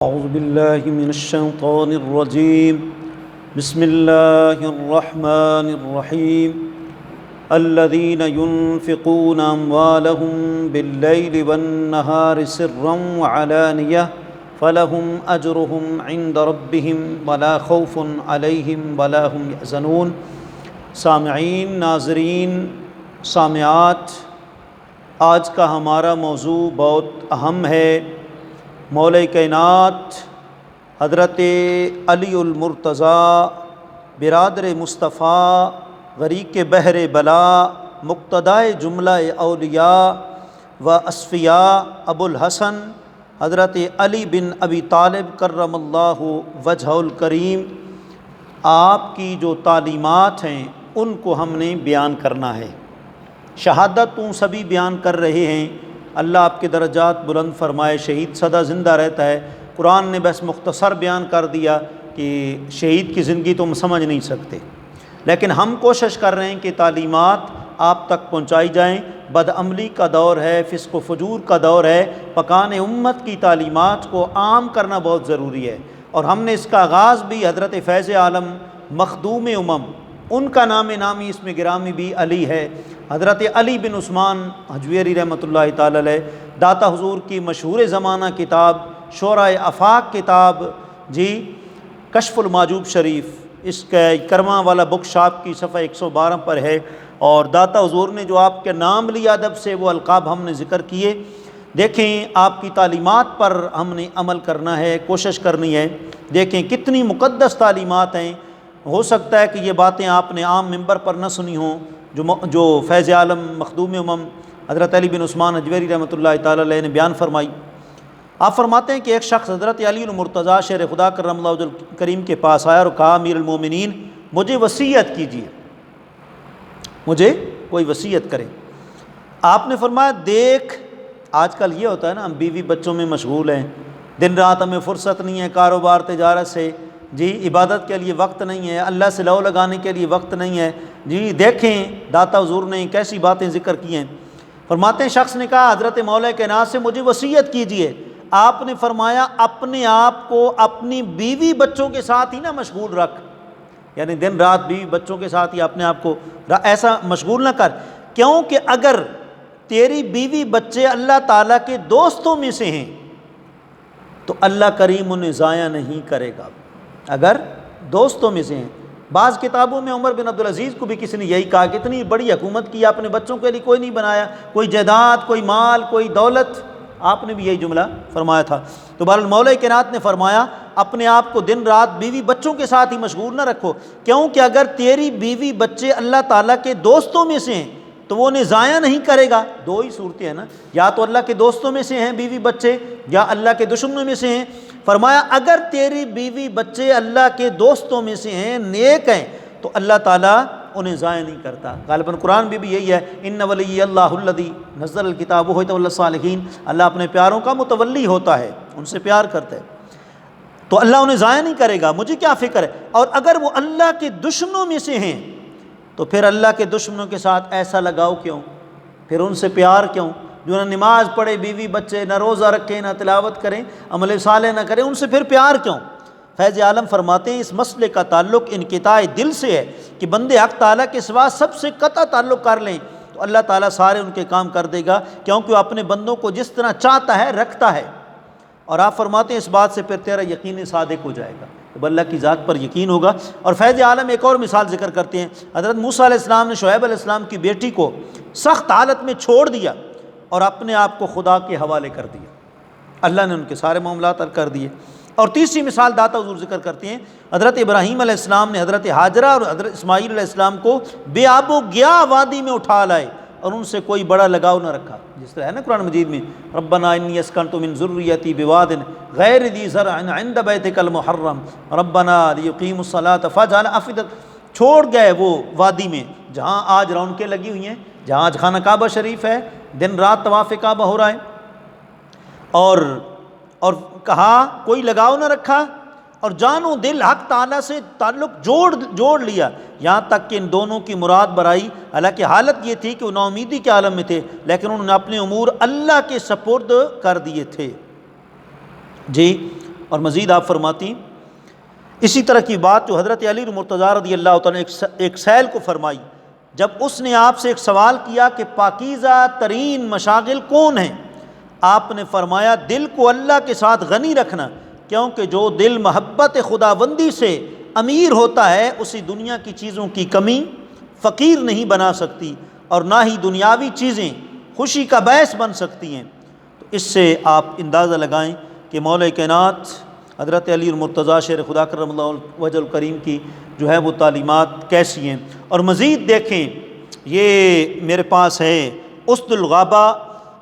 أعوذ بالله من الشيطان الرجيم بسم الله الرحمن الرحيم الذين ينفقون أموالهم بالليل والنهار سرا وعلانية فلهم أجرهم عند ربهم ولا خوف عليهم ولا هم يحزنون۔ سامعین، ناظرین، سامعات، آج کا ہمارا موضوع بہت اہم ہے۔ مولا کائنات حضرت علی المرتضیٰ برادر مصطفیٰ غریق بحر بلا مقتدائے جملہ اولیاء و اصفیاء ابو الحسن حضرت علی بن ابی طالب کرم اللہ وجہہ الکریم، آپ کی جو تعلیمات ہیں ان کو ہم نے بیان کرنا ہے۔ شہادت سبھی بیان کر رہے ہیں، اللہ آپ کے درجات بلند فرمائے۔ شہید سدا زندہ رہتا ہے۔ قرآن نے بس مختصر بیان کر دیا کہ شہید کی زندگی تو ہم سمجھ نہیں سکتے، لیکن ہم کوشش کر رہے ہیں کہ تعلیمات آپ تک پہنچائی جائیں۔ بد عملی کا دور ہے، فسق و فجور کا دور ہے، پکان امت کی تعلیمات کو عام کرنا بہت ضروری ہے۔ اور ہم نے اس کا آغاز بھی حضرت فیض عالم مخدوم امم، ان کا نام نامی اس میں گرامی بھی علی ہے، حضرت علی بن عثمان حجویری رحمۃ اللہ تعالی علیہ، داتا حضور کی مشہور زمانہ کتاب شعراء آفاق کتاب کشف المحجوب شریف، اس کا کرما والا بک شاپ کی صفحہ 112 پر ہے۔ اور داتا حضور نے جو آپ کے نام لیا ادب سے، وہ القاب ہم نے ذکر کیے۔ دیکھیں آپ کی تعلیمات پر ہم نے عمل کرنا ہے، کوشش کرنی ہے۔ دیکھیں کتنی مقدس تعلیمات ہیں۔ ہو سکتا ہے کہ یہ باتیں آپ نے عام ممبر پر نہ سنی ہوں، جو فیض عالم مخدوم امم حضرت علی بن عثمان حجویری رحمۃ اللہ تعالی علیہ نے بیان فرمائی۔ آپ فرماتے ہیں کہ ایک شخص حضرت علی المرتضیٰ شیر خدا کرم اللہ وجہ کریم کے پاس آیا اور کہا، امیر المومنین مجھے وصیت کیجیے، مجھے کوئی وصیت کرے۔ آپ نے فرمایا، دیکھ آج کل یہ ہوتا ہے نا، ہم بیوی بچوں میں مشغول ہیں، دن رات ہمیں فرصت نہیں ہے، کاروبار تجارت سے، عبادت کے لیے وقت نہیں ہے، اللہ سے لو لگانے کے لیے وقت نہیں ہے۔ دیکھیں داتا حضور نے کیسی باتیں ذکر کی ہیں۔ فرماتے ہیں شخص نے کہا، حضرت مولا کائنات سے مجھے وصیت کیجیے۔ آپ نے فرمایا، اپنے آپ کو اپنی بیوی بچوں کے ساتھ ہی نہ مشغول رکھ، یعنی دن رات بیوی بچوں کے ساتھ ہی اپنے آپ کو ایسا مشغول نہ کر، کیونکہ اگر تیری بیوی بچے اللہ تعالیٰ کے دوستوں میں سے ہیں تو اللہ کریم انہیں ضائع نہیں کرے گا۔ اگر دوستوں میں سے ہیں، بعض کتابوں میں عمر بن عبدالعزیز کو بھی کسی نے یہی کہا کہ اتنی بڑی حکومت کی، اپنے بچوں کے لیے کوئی نہیں بنایا، کوئی جائیداد، کوئی مال، کوئی دولت، آپ نے بھی یہی جملہ فرمایا تھا۔ تو بہرحال مولا کائنات نے فرمایا، اپنے آپ کو دن رات بیوی بچوں کے ساتھ ہی مشغول نہ رکھو، کیونکہ اگر تیری بیوی بچے اللہ تعالیٰ کے دوستوں میں سے ہیں تو وہ انہیں ضائع نہیں کرے گا۔ دو ہی صورتیں ہیں نا، یا تو اللہ کے دوستوں میں سے ہیں بیوی بچے، یا اللہ کے دشمنوں میں سے ہیں۔ فرمایا اگر تیری بیوی بچے اللہ کے دوستوں میں سے ہیں، نیک ہیں، تو اللہ تعالیٰ انہیں ضائع نہیں کرتا۔ غالباً قرآن بھی یہی ہے، ان ولی اللہ الذی نزل الکتاب وہو یتولی الصالحین، اللہ اپنے پیاروں کا متولی ہوتا ہے، ان سے پیار کرتا ہے، تو اللہ انہیں ضائع نہیں کرے گا، مجھے کیا فکر ہے۔ اور اگر وہ اللہ کے دشمنوں میں سے ہیں تو پھر اللہ کے دشمنوں کے ساتھ ایسا لگاؤ کیوں، پھر ان سے پیار کیوں؟ جو نہ نماز پڑھے بیوی بچے، نہ روزہ رکھیں، نہ تلاوت کریں، عمل صالح نہ کریں، ان سے پھر پیار کیوں؟ فیض عالم فرماتے ہیں اس مسئلے کا تعلق انقطاع دل سے ہے کہ بندے حق تعالیٰ کے سوا سب سے قطع تعلق کر لیں تو اللہ تعالیٰ سارے ان کے کام کر دے گا، کیونکہ وہ اپنے بندوں کو جس طرح چاہتا ہے رکھتا ہے۔ اور آپ فرماتے ہیں اس بات سے پھر تیرا یقین صادق ہو جائے گا، تو اللہ کی ذات پر یقین ہوگا۔ اور فیض عالم ایک اور مثال ذکر کرتے ہیں، حضرت موسیٰ علیہ السلام نے شعیب علیہ السلام کی بیٹی کو سخت حالت میں چھوڑ دیا اور اپنے آپ کو خدا کے حوالے کر دیا، اللہ نے ان کے سارے معاملات حل کر دیے۔ اور تیسری مثال داتا حضور ذکر کرتے ہیں، حضرت ابراہیم علیہ السلام نے حضرت ہاجرہ اور حضرت اسماعیل علیہ السلام کو بے آب و گیا وادی میں اٹھا لائے اور ان سے کوئی بڑا لگاؤ نہ رکھا، جس طرح ہے نا قرآن مجید میں، ربنا انی اسکنت من ذریتی بواد غیر ذی زرع عند بیتک المحرم ربنا لیقیموا الصلاۃ فاجعل افئدۃ، چھوڑ گئے وہ وادی میں جہاں آج رونقیں لگی ہوئی ہیں، جہاں آج خانہ کعبہ شریف ہے، دن رات طواف کعبہ ہو رہا ہے، اور کہا کوئی لگاؤ نہ رکھا، اور جان و دل حق تعالیٰ سے تعلق جوڑ لیا، یہاں تک کہ ان دونوں کی مراد برائی، حالانکہ حالت یہ تھی کہ وہ نا امیدی کے عالم میں تھے، لیکن انہوں نے اپنے امور اللہ کے سپرد کر دیے تھے۔ اور مزید آپ فرماتی ہیں اسی طرح کی بات جو حضرت علی مرتضیٰ رضی اللہ تعالیٰ نے ایک سیل کو فرمائی، جب اس نے آپ سے ایک سوال کیا کہ پاکیزہ ترین مشاغل کون ہیں، آپ نے فرمایا دل کو اللہ کے ساتھ غنی رکھنا، کیونکہ جو دل محبت خداوندی سے امیر ہوتا ہے اسی دنیا کی چیزوں کی کمی فقیر نہیں بنا سکتی، اور نہ ہی دنیاوی چیزیں خوشی کا باعث بن سکتی ہیں۔ تو اس سے آپ اندازہ لگائیں کہ مولا کائنات حضرت علی مرتضیٰ شیر خدا کرم اللہ وجہ الکریم کی جو ہے وہ تعلیمات کیسی ہیں۔ اور مزید دیکھیں، یہ میرے پاس ہے اسد الغابہ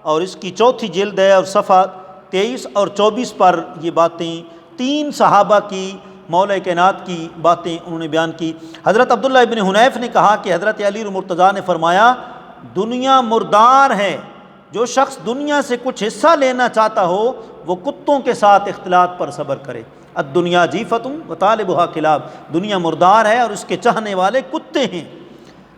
اور اس کی 4 جلد ہے، اور صفحہ 23 اور 24 پر یہ باتیں 3 صحابہ کی مولا کائنات کی باتیں انہوں نے بیان کی۔ حضرت عبداللہ ابن حنیف نے کہا کہ حضرت علی مرتضیٰ نے فرمایا دنیا مردار ہے، جو شخص دنیا سے کچھ حصہ لینا چاہتا ہو وہ کتوں کے ساتھ اختلاط پر صبر کرے۔ الدنیا جیفۃ وطالبھا کلاب، دنیا مردار ہے اور اس کے چاہنے والے کتے ہیں۔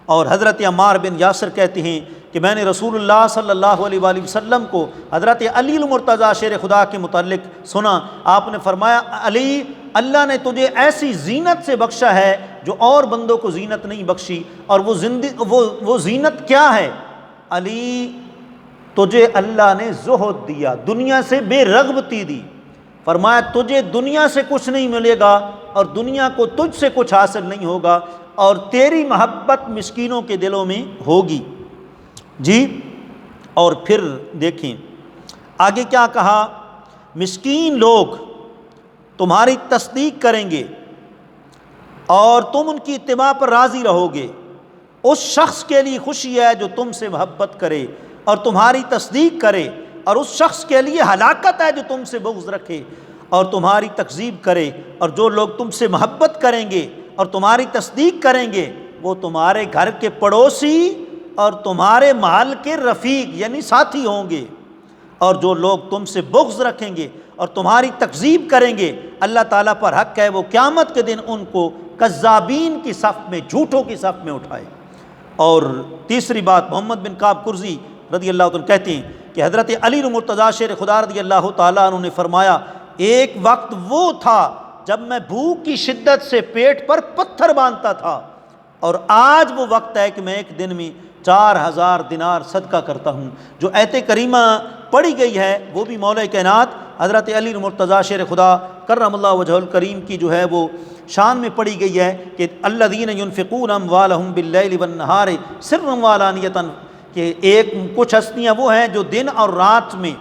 اور حضرت عمار بن یاسر کہتے ہیں کہ میں نے رسول اللہ صلی اللہ علیہ وآلہ وسلم کو حضرت علی المرتضیٰ شیر خدا کے متعلق سنا، آپ نے فرمایا علی، اللہ نے تجھے ایسی زینت سے بخشا ہے جو اور بندوں کو زینت نہیں بخشی، اور وہ زینت کیا ہے؟ علی، تجھے اللہ نے زہد دیا، دنیا سے بے رغبتی دی، فرمایا تجھے دنیا سے کچھ نہیں ملے گا اور دنیا کو تجھ سے کچھ حاصل نہیں ہوگا، اور تیری محبت مسکینوں کے دلوں میں ہوگی۔ جی، اور پھر دیکھیں آگے کیا کہا، مسکین لوگ تمہاری تصدیق کریں گے اور تم ان کی اتباع پر راضی رہو گے، اس شخص کے لیے خوشی ہے جو تم سے محبت کرے اور تمہاری تصدیق کرے، اور اس شخص کے لیے ہلاکت ہے جو تم سے بغض رکھے اور تمہاری تکذیب کرے۔ اور جو لوگ تم سے محبت کریں گے اور تمہاری تصدیق کریں گے وہ تمہارے گھر کے پڑوسی اور تمہارے محل کے رفیق یعنی ساتھی ہوں گے، اور جو لوگ تم سے بغض رکھیں گے اور تمہاری تکذیب کریں گے اللہ تعالیٰ پر حق ہے وہ قیامت کے دن ان کو کذابین کی صف میں، جھوٹوں کی صف میں اٹھائے۔ اور تیسری بات، محمد بن کعب قرظی رضی اللہ عنہ کہتے ہیں کہ حضرت علی مرتضیٰ شیر خدا رضی اللہ تعالیٰ عنہ نے فرمایا ایک وقت وہ تھا جب میں بھوک کی شدت سے پیٹ پر پتھر باندھتا تھا، اور آج وہ وقت ہے کہ میں ایک دن میں 4000 دینار صدقہ کرتا ہوں۔ جو آیت کریمہ پڑھی گئی ہے وہ بھی مولا کائنات حضرت علی مرتضیٰ شیر خدا کرم اللہ وجہ الکریم کی جو ہے وہ شان میں پڑھی گئی ہے کہ الذین ینفقون اموالہم باللیل والنہار سرا وعلانیۃ، کہ کچھ ہستیاں وہ ہیں جو دن اور رات میں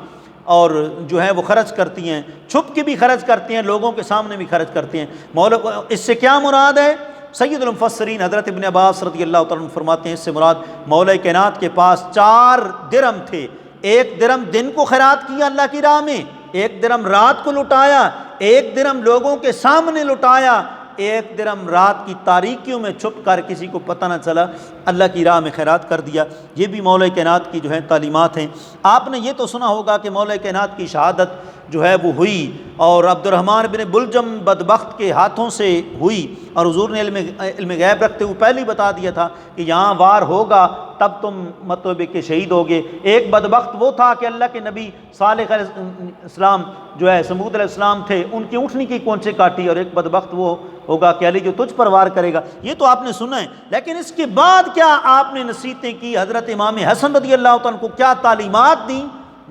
اور جو ہے وہ خرچ کرتی ہیں، چھپ کے بھی خرچ کرتی ہیں، لوگوں کے سامنے بھی خرچ کرتی ہیں۔ مولا اس سے کیا مراد ہے؟ سید المفسرین حضرت ابن عباس رضی اللہ تعالیٰ عنہ فرماتے ہیں اس سے مراد مولا کائنات کے پاس 4 درم تھے، 1 درم دن کو خیرات کیا اللہ کی راہ میں، 1 درم رات کو لٹایا، 1 درم لوگوں کے سامنے لٹایا، 1 درم رات کی تاریکیوں میں چھپ کر کسی کو پتہ نہ چلا اللہ کی راہ میں خیرات کر دیا۔ یہ بھی مولا کائنات کی جو ہے تعلیمات ہیں۔ آپ نے یہ تو سنا ہوگا کہ مولا کائنات کی شہادت جو ہے وہ ہوئی اور عبد الرحمن بن بلجم بدبخت کے ہاتھوں سے ہوئی، اور حضور نے علم غیب رکھتے ہوئے پہلے ہی بتا دیا تھا کہ یہاں وار ہوگا تب تم مطلب کہ شہید ہوگے۔ ایک بدبخت وہ تھا کہ اللہ کے نبی صالح علیہ السلام جو ہے سمود علیہ السلام تھے، ان کی اونٹنی کی کونچے کاٹی، اور ایک بدبخت وہ ہوگا کہ علی جو تجھ پر وار کرے گا۔ یہ تو آپ نے سنا ہے، لیکن اس کے بعد کیا آپ نے نصیحتیں کی، حضرت امام حسن رضی اللہ عنہ کو کیا تعلیمات دیں،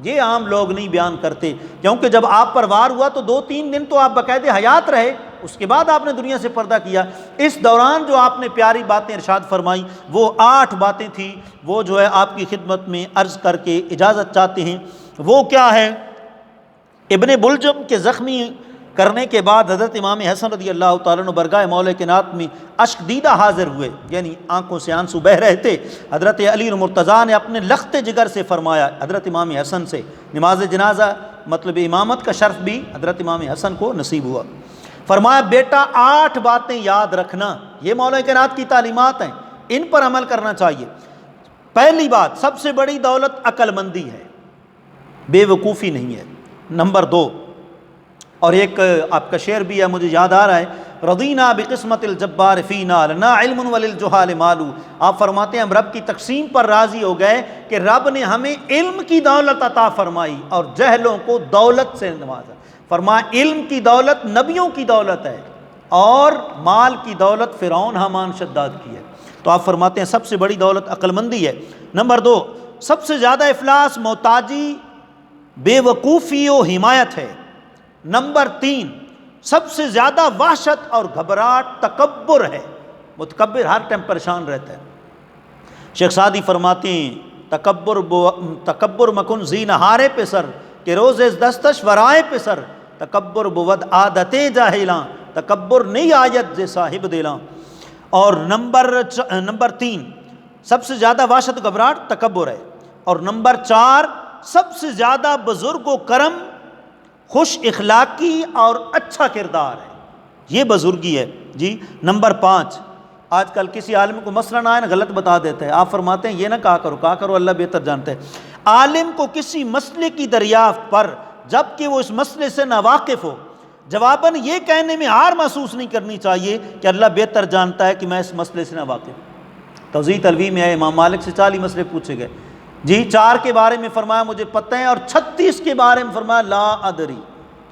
یہ عام لوگ نہیں بیان کرتے، کیونکہ جب آپ پر وار ہوا تو 2-3 دن تو آپ باقاعدہ حیات رہے، اس کے بعد آپ نے دنیا سے پردہ کیا۔ اس دوران جو آپ نے پیاری باتیں ارشاد فرمائی وہ 8 باتیں تھیں، وہ جو ہے آپ کی خدمت میں عرض کر کے اجازت چاہتے ہیں۔ وہ کیا ہے؟ ابن بلجم کے زخمی کرنے کے بعد حضرت امام حسن رضی اللہ تعالیٰ عنہ برگاہ مولا کائنات میں اشک دیدہ حاضر ہوئے، یعنی آنکھوں سے آنسو بہہ رہے تھے۔ حضرت علی مرتضیٰ نے اپنے لخت جگر سے فرمایا حضرت امام حسن سے، نماز جنازہ مطلب امامت کا شرف بھی حضرت امام حسن کو نصیب ہوا۔ فرمایا بیٹا 8 باتیں یاد رکھنا، یہ مولا کائنات کی تعلیمات ہیں، ان پر عمل کرنا چاہیے۔ پہلی بات، سب سے بڑی دولت عقل مندی ہے، بے وقوفی نہیں ہے۔ نمبر 2، اور ایک آپ کا شعر بھی ہے مجھے یاد آ رہا ہے، رضینا بقسمت الجبار فینا لنا علم وللجہال مال، آپ فرماتے ہیں ہم رب کی تقسیم پر راضی ہو گئے کہ رب نے ہمیں علم کی دولت عطا فرمائی اور جہلوں کو دولت سے نوازا۔ فرمایا علم کی دولت نبیوں کی دولت ہے اور مال کی دولت فرعون حامان شداد کی ہے۔ تو آپ فرماتے ہیں سب سے بڑی دولت عقل مندی ہے۔ نمبر 2، سب سے زیادہ افلاس محتاجی، بے وقوفی و حمایت ہے۔ نمبر 3، سب سے زیادہ وحشت اور گھبراہٹ تکبر ہے، متکبر ہر ٹائم پریشان رہتا ہے۔ شیخ سعدی فرماتے ہیں تکبر مکن زی نہارے پہ سر کہ روز دستش ورائے پہ سر، تکبر بود عادتیں جاہلاں تکبر نہیں آیت زی صاحب دیلاں۔ اور نمبر 3، سب سے زیادہ وحشت و گھبراہٹ تکبر ہے۔ اور نمبر 4، سب سے زیادہ بزرگ و کرم خوش اخلاقی اور اچھا کردار ہے، یہ بزرگی ہے جی۔ نمبر 5، آج کل کسی عالم کو مسئلہ نہ آئے نا غلط بتا دیتے ہیں، آپ فرماتے ہیں یہ نہ کہا کرو اللہ بہتر جانتے ہیں۔ عالم کو کسی مسئلے کی دریافت پر جب کہ وہ اس مسئلے سے ناواقف ہو جواباً یہ کہنے میں ہار محسوس نہیں کرنی چاہیے کہ اللہ بہتر جانتا ہے کہ میں اس مسئلے سے ناواقف ہوں۔ توضیح تلویح میں ہے امام مالک سے 40 مسئلے پوچھے گئے جی، 4 کے بارے میں فرمایا مجھے پتہ ہے اور 36 کے بارے میں فرمایا لا ادری۔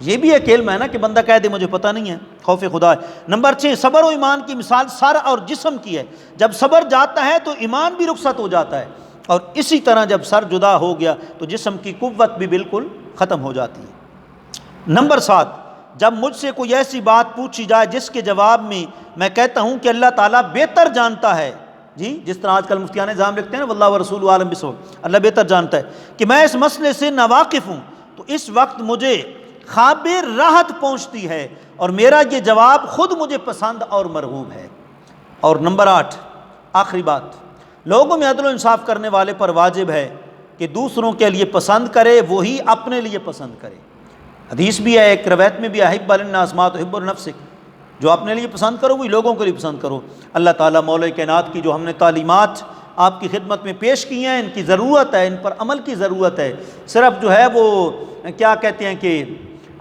یہ بھی ایک علم ہے نا کہ بندہ کہہ دے مجھے پتہ نہیں ہے، خوف خدا ہے۔ نمبر 6، صبر و ایمان کی مثال سر اور جسم کی ہے، جب صبر جاتا ہے تو ایمان بھی رخصت ہو جاتا ہے، اور اسی طرح جب سر جدا ہو گیا تو جسم کی قوت بھی بالکل ختم ہو جاتی ہے۔ نمبر 7، جب مجھ سے کوئی ایسی بات پوچھی جائے جس کے جواب میں کہتا ہوں کہ اللہ تعالیٰ بہتر جانتا ہے، جی جس طرح آج کل مفتیان نظام لکھتے ہیں نا واللہ ورسولہ عالم بالصواب، اللہ بہتر جانتا ہے کہ میں اس مسئلے سے ناواقف ہوں، تو اس وقت مجھے خواب راحت پہنچتی ہے اور میرا یہ جواب خود مجھے پسند اور مرغوب ہے۔ اور نمبر 8، آخری بات، لوگوں میں عدل و انصاف کرنے والے پر واجب ہے کہ دوسروں کے لیے پسند کرے وہی اپنے لیے پسند کرے۔ حدیث بھی ہے، ایک روایت میں بھی احب الناس ما تحب لنفسک، جو اپنے لیے پسند کرو وہی لوگوں کے لیے پسند کرو۔ اللہ تعالیٰ مولا کائنات کی جو ہم نے تعلیمات آپ کی خدمت میں پیش کی ہیں، ان کی ضرورت ہے، ان پر عمل کی ضرورت ہے۔ صرف جو ہے وہ کیا کہتے ہیں کہ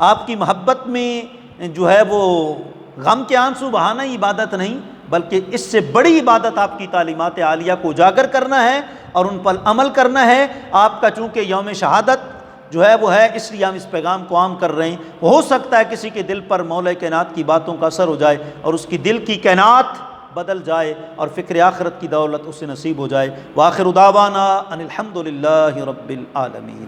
آپ کی محبت میں جو ہے وہ غم کے آنسو بہانا ہی عبادت نہیں، بلکہ اس سے بڑی عبادت آپ کی تعلیمات عالیہ کو اجاگر کرنا ہے اور ان پر عمل کرنا ہے۔ آپ کا چونکہ یوم شہادت جو ہے وہ ہے، اس لیے ہم اس پیغام کو عام کر رہے ہیں۔ ہو سکتا ہے کسی کے دل پر مولا کائنات کی باتوں کا اثر ہو جائے اور اس کی دل کی کائنات بدل جائے اور فکر آخرت کی دولت اسے نصیب ہو جائے۔ وآخر دعوانا ان الحمد للہ رب العالمین۔